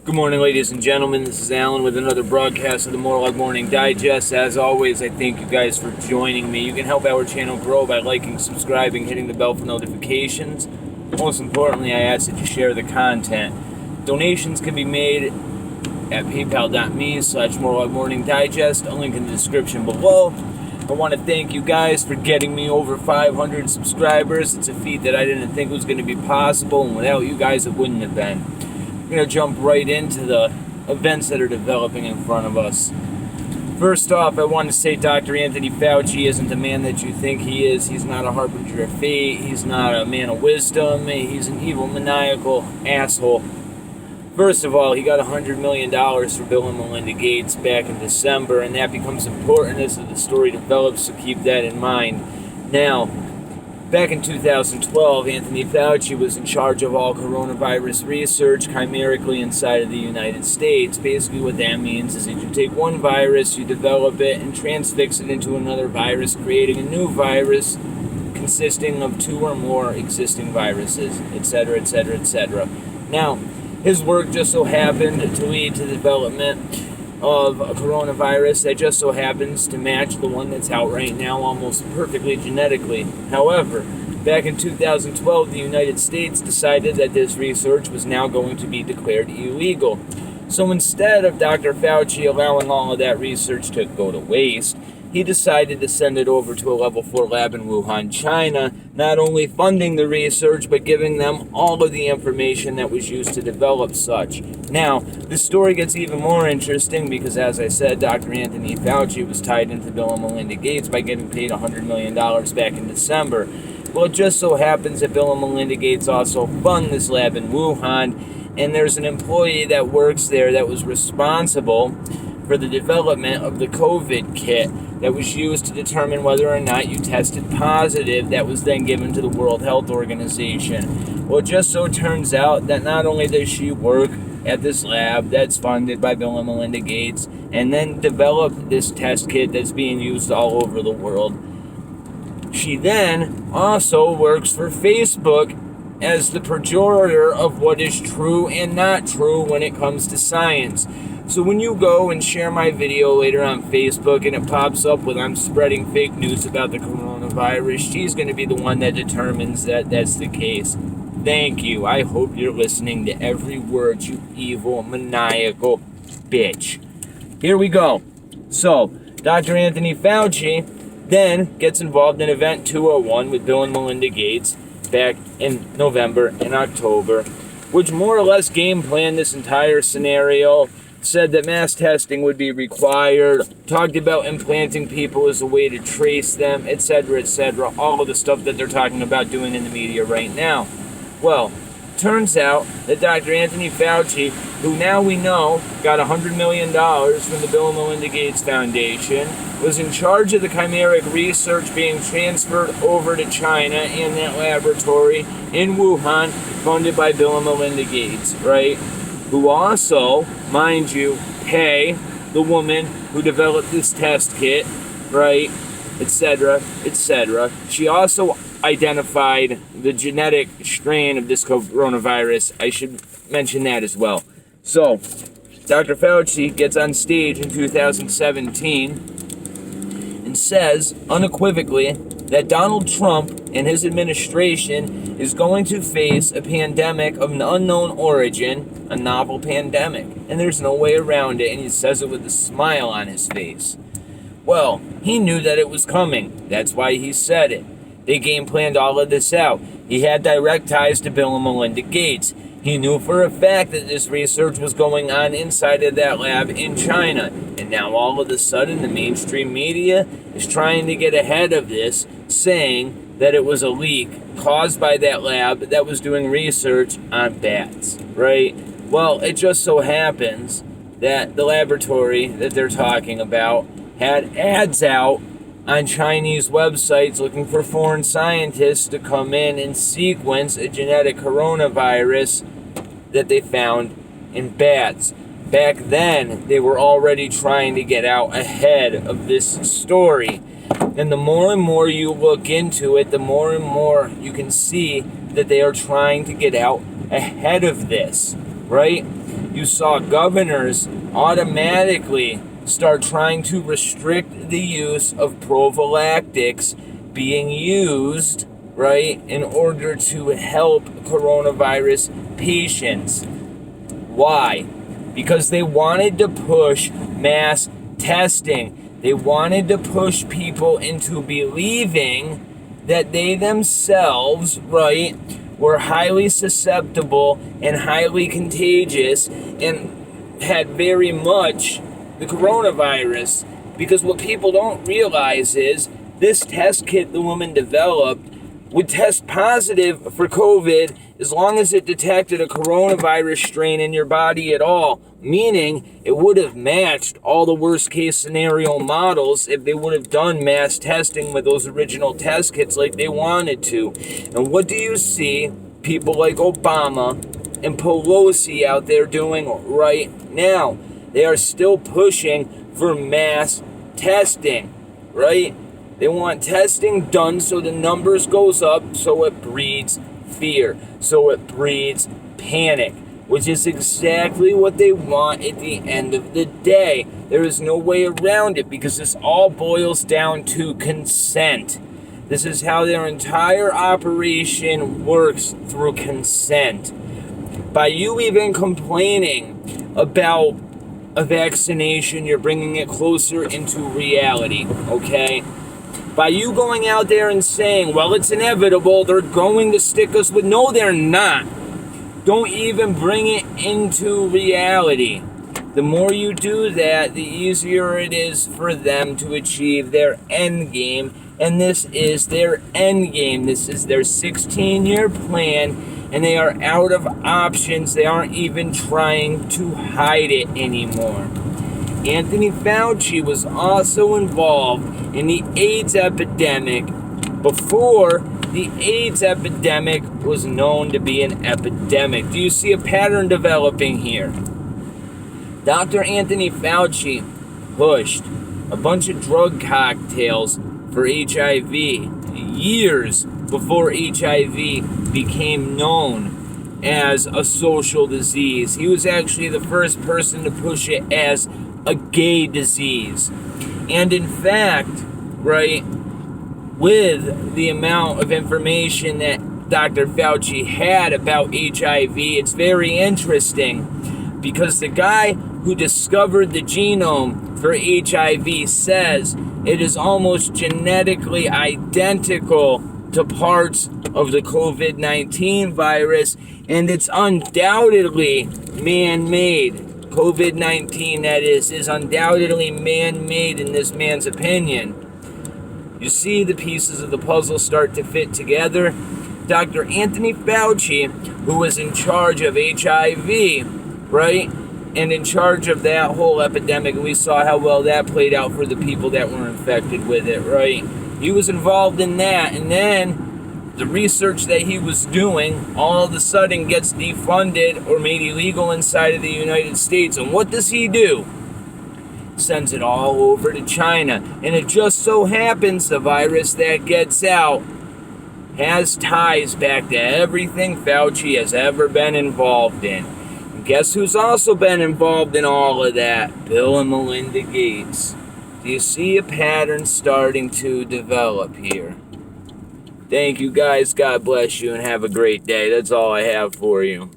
Good morning, ladies and gentlemen. This is Alan with another broadcast of the Morlog Morning Digest. As always, I thank you guys for joining me. You can help our channel grow by liking, subscribing, hitting the bell for notifications. Most importantly, I ask that you share the content. Donations can be made at paypal.me/Morlog Morning Digest, a link in the description below. I want to thank you guys for getting me over 500 subscribers. It's a feat that I didn't think was going to be possible, and without you guys, it wouldn't have been. We're going to jump right into the events that are developing in front of us. First off, I want to say Dr. Anthony Fauci isn't the man that you think he is. He's not a harbinger of fate. He's not a man of wisdom. He's an evil, maniacal asshole. First of all, he got $100 million for Bill and Melinda Gates back in December, and that becomes important as the story develops, so keep that in mind. Now, back in 2012, Anthony Fauci was in charge of all coronavirus research chimerically inside of the United States. Basically what that means is that you take one virus, you develop it, and transfix it into another virus, creating a new virus consisting of two or more existing viruses, etc., etc., etc. Now, his work just so happened to lead to the development of a coronavirus that just so happens to match the one that's out right now almost perfectly genetically. However, back in 2012, the United States decided that this research was now going to be declared illegal. So instead of Dr. Fauci allowing all of that research to go to waste, he decided to send it over to a level 4 lab in Wuhan, China, not only funding the research, but giving them all of the information that was used to develop such. Now, this story gets even more interesting because, as I said, Dr. Anthony Fauci was tied into Bill and Melinda Gates by getting paid $100 million back in December. Well, it just so happens that Bill and Melinda Gates also fund this lab in Wuhan, and there's an employee that works there that was responsible for the development of the COVID kit that was used to determine whether or not you tested positive, that was then given to the World Health Organization. Well, it just so turns out that not only does she work at this lab that's funded by Bill and Melinda Gates and then develop this test kit that's being used all over the world, she then also works for Facebook as the projector of what is true and not true when it comes to science. So when you go and share my video later on Facebook and it pops up with I'm spreading fake news about the coronavirus, she's going to be the one that determines that that's the case. Thank you. I hope you're listening to every word, you evil, maniacal bitch. Here we go. So, Dr. Anthony Fauci then gets involved in Event 201 with Bill and Melinda Gates back in November and October, which more or less game planned this entire scenario, said that mass testing would be required, talked about implanting people as a way to trace them, etc., etc., all of the stuff that they're talking about doing in the media right now. Well, turns out that Dr. Anthony Fauci, who now we know got $100 million from the Bill and Melinda Gates Foundation, was in charge of the chimeric research being transferred over to China in that laboratory in Wuhan, funded by Bill and Melinda Gates, right? Who also, mind you, pay the woman who developed this test kit, right, etc., etc. She also identified the genetic strain of this coronavirus. I should mention that as well. So, Dr. Fauci gets on stage in 2017 and says unequivocally that Donald Trump and his administration is going to face a pandemic of an unknown origin, a novel pandemic, and there's no way around it, and he says it with a smile on his face. Well, he knew that it was coming. That's why he said it. They game planned all of this out. He had direct ties to Bill and Melinda Gates. He knew for a fact that this research was going on inside of that lab in China. And now all of a sudden the mainstream media is trying to get ahead of this, saying that it was a leak caused by that lab that was doing research on bats, right? Well, it just so happens that the laboratory that they're talking about had ads out on Chinese websites looking for foreign scientists to come in and sequence a genetic coronavirus that they found in bats. Back then, they were already trying to get out ahead of this story. And the more and more you look into it, the more and more you can see that they are trying to get out ahead of this, right? you saw governors automatically start trying to restrict the use of prophylactics being used, right, in order to help coronavirus patients. Why? Because they wanted to push mass testing. They wanted to push people into believing that they themselves, right, were highly susceptible and highly contagious and had very much the coronavirus. Because what people don't realize is this test kit the woman developed would test positive for COVID as long as it detected a coronavirus strain in your body at all, meaning it would have matched all the worst case scenario models if they would have done mass testing with those original test kits like they wanted to. And what do you see people like Obama and Pelosi out there doing right now? They are still pushing for mass testing, right? They want testing done so the numbers goes up, so it breeds fear, so it breeds panic, which is exactly what they want at the end of the day. There is no way around it because this all boils down to consent. This is how their entire operation works, through consent. By you even complaining about a vaccination, you're bringing it closer into reality, okay? By you going out there and saying, well, it's inevitable, they're going to stick us with... No, they're not. Don't even bring it into reality. The more you do that, the easier it is for them to achieve their end game. And this is their end game. This is their 16-year plan, and they are out of options. They aren't even trying to hide it anymore. Anthony Fauci was also involved in the AIDS epidemic before the AIDS epidemic was known to be an epidemic. Do you see a pattern developing here? Dr. Anthony Fauci pushed a bunch of drug cocktails for HIV years before HIV became known as a social disease. He was actually the first person to push it as a gay disease. And in fact, right, with the amount of information that Dr. Fauci had about HIV, it's very interesting because the guy who discovered the genome for HIV says it is almost genetically identical to parts of the COVID-19 virus, and it's undoubtedly man-made. COVID-19, that is undoubtedly man-made in this man's opinion. You see the pieces of the puzzle start to fit together. Dr. Anthony Fauci, who was in charge of HIV, right, and in charge of that whole epidemic, and we saw how well that played out for the people that were infected with it, right? He was involved in that, and then the research that he was doing all of a sudden gets defunded or made illegal inside of the United States. And what does he do? Sends it all over to China. And it just so happens the virus that gets out has ties back to everything Fauci has ever been involved in. And guess who's also been involved in all of that? Bill and Melinda Gates. Do you see a pattern starting to develop here? Thank you guys. God bless you and have a great day. That's all I have for you.